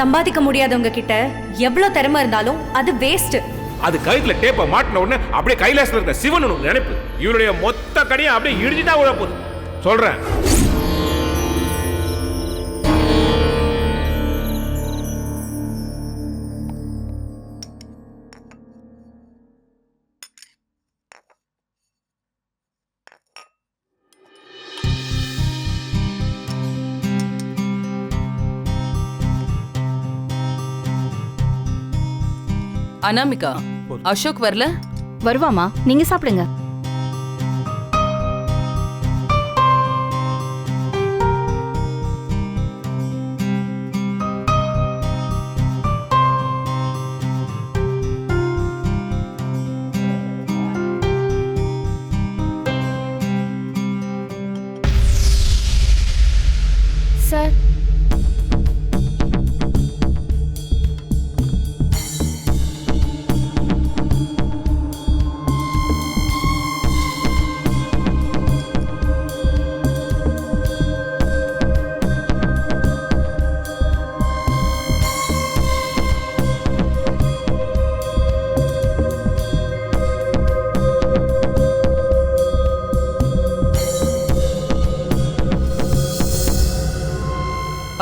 சம்பாதிக்க முடியாதவங்க கிட்ட எவ்வளவு திறமை இருந்தாலும் அது வேஸ்ட். அது கழுத்துல டேப்பை மாட்டின உடனே அப்படியே கைலாசத்துல இருக்க சிவன் நினைப்பு இவருடைய மொத்த கடையை அப்படியே இடிஞ்சுட்டா விட போகுது சொல்றேன். அனாமிகா, அசோக் வரல? வருவாமா, நீங்க சாப்பிடுங்க. சார்,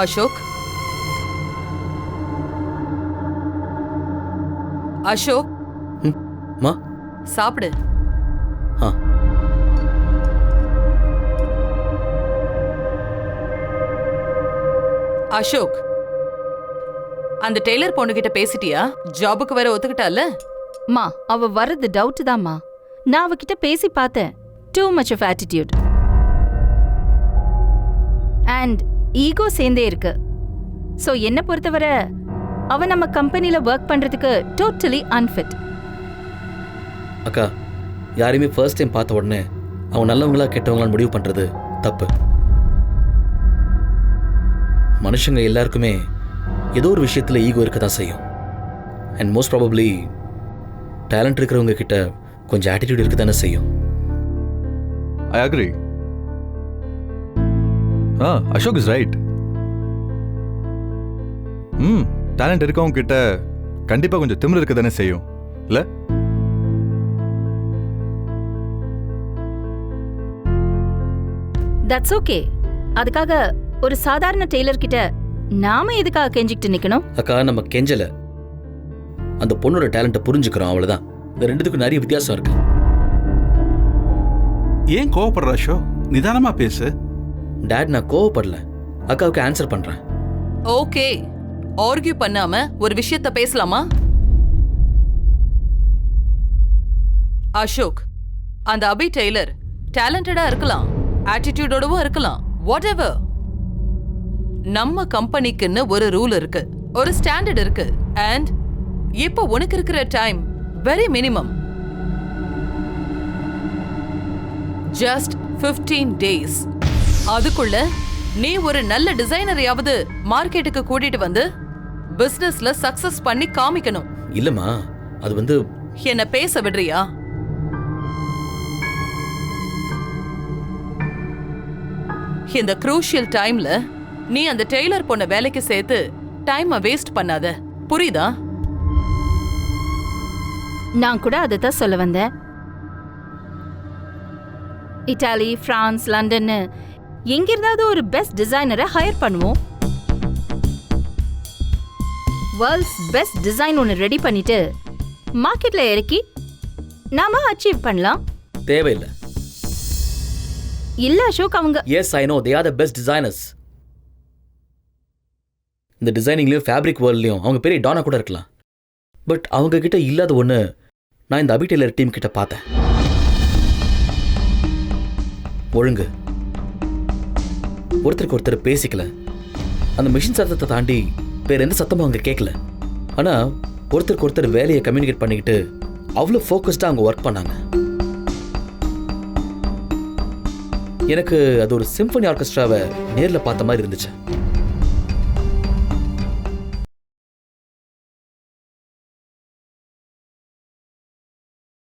அசோக், அசோக், மா சாப்பிடு. அசோக், அந்த டெய்லர் பொண்ணுகிட்ட பேசிட்டியா? ஜாபுக்கு வர ஒத்துக்கிட்டால? மா, அவ வர்றது டவுட் தான்மா. நான் அவகிட்ட பேசி பார்த்தேன். Too much of attitude and ego சேர்ந்தே இருக்கு. ஸோ என்ன பொறுத்தவரை அவ நம்ம கம்பெனில ஒர்க் பண்றதுக்கு டோட்டலி அன்ஃபிட். அக்கா, யாரையுமே ஃபர்ஸ்ட் டைம் பார்த்த உடனே அவங்க நல்லவங்களா கெட்டவங்களான்னு முடிவு பண்றது தப்பு. மனுஷங்க எல்லாருக்குமே ஏதோ ஒரு விஷயத்துல ஈகோ இருக்க தான் செய்யும். அண்ட் மோஸ்ட் ப்ராபப்ளி டேலண்ட் இருக்கிறவங்க கிட்ட கொஞ்சம் ஆட்டிடியூட் இருக்க தானே செய்யும். I agree. Ashok is right. Talent இருக்கவங்க கிட்ட கண்டிப்பா கொஞ்சம் திமிரு இருக்க தானே செய்யும் இல்ல? That's okay. அதுக்காக ஒரு சாதாரண டெய்லர் கிட்ட நாம எதுக்காக கெஞ்சிக்கிட்டு நிக்கணும்? அக்கா, நம்ம கெஞ்சல, அந்த பொண்ணோட டேலண்ட்டை புரிஞ்சுக்கிறோம், அவ்வளவுதான். இந்த ரெண்டுத்துக்கும் நிறைய வித்தியாசம் இருக்கு. ஏன் கோவப்படுற அசோக்? நிதானமா பேசு. டாட், நான் கோவப்படல, அக்காவுக்கு ஆன்சர் பண்றேன். ஓகே, ஆர்கியூ பண்ணாம ஒரு விஷயத்த பேசலாமா? அசோக், அந்த அபி டெய்லர் டேலண்டடா இருக்கலாம், ஆட்டிடியூடோடவும் இருக்கலாம், வாட் எவர். நம்ம கம்பெனிக்குன்னு ஒரு ரூல் இருக்கு, ஒரு ஸ்டாண்டர்ட் இருக்கு. அண்ட் இப்போ உனக்கு இருக்கிற time very minimum, just 15 days. அதுக்குள்ள நீ ஒரு நல்ல டிசைனரையாவது மார்க்கெட்டுக்கு கூட்டிட்டு வந்து பிசினஸ்ல சக்சஸ் பண்ணி காமிக்கணும். இல்லம்மா, அது வந்து என்ன பேச விடுறியா? இந்த குரூஷியல் டைம்ல நீ அந்த டெய்லர் பொண்ண வேலைக்கு சேர்த்து டைமை வேஸ்ட் பண்ணாத, புரியுதா? நான் கூட அதை தான் சொல்ல வந்தேன். இட்டாலி, பிரான்ஸ், லண்டன் எங்கிருந்தாவது ஒரு பெஸ்ட் டிசைனரை ஹையர் பண்ணுவோம். வேர்ல்ட்ஸ் பெஸ்ட் டிசைன் ஒன்று ரெடி பண்ணிட்டு மார்க்கெட்ல இறக்கி நாம அச்சீவ் பண்ணலாம். தேவையில்லை. இல்ல அசோக், அவங்க yes, I know, they are the best designers. இந்த டிசைனிங்லயும் ஃபேப்ரிக் வேர்ல்ட்லயும் அவங்க பெரிய டானா கூட இருக்கலாம். பட் அவங்க கிட்ட இல்லாத ஒன்று நான் இந்த அபி டெய்லர் டீம் கிட்ட பார்த்தேன். ஒழுங்கு. ஒருத்தருக்கு ஒருத்தர் பேசிக்கல. அந்த மிஷின் சத்தத்தை தாண்டி வேற எந்த சத்தமும் அவங்க கேட்கல. ஆனா ஒருத்தருக்கு ஒருத்தர் வேலையை கம்யூனிகேட் பண்ணிக்கிட்டு அவ்வளோ ஃபோக்கஸ்டா அவங்க ஒர்க் பண்ணாங்க. எனக்கு அது ஒரு சிம்பனி ஆர்கெஸ்ட்ராவை நேரில் பார்த்த மாதிரி இருந்துச்சு.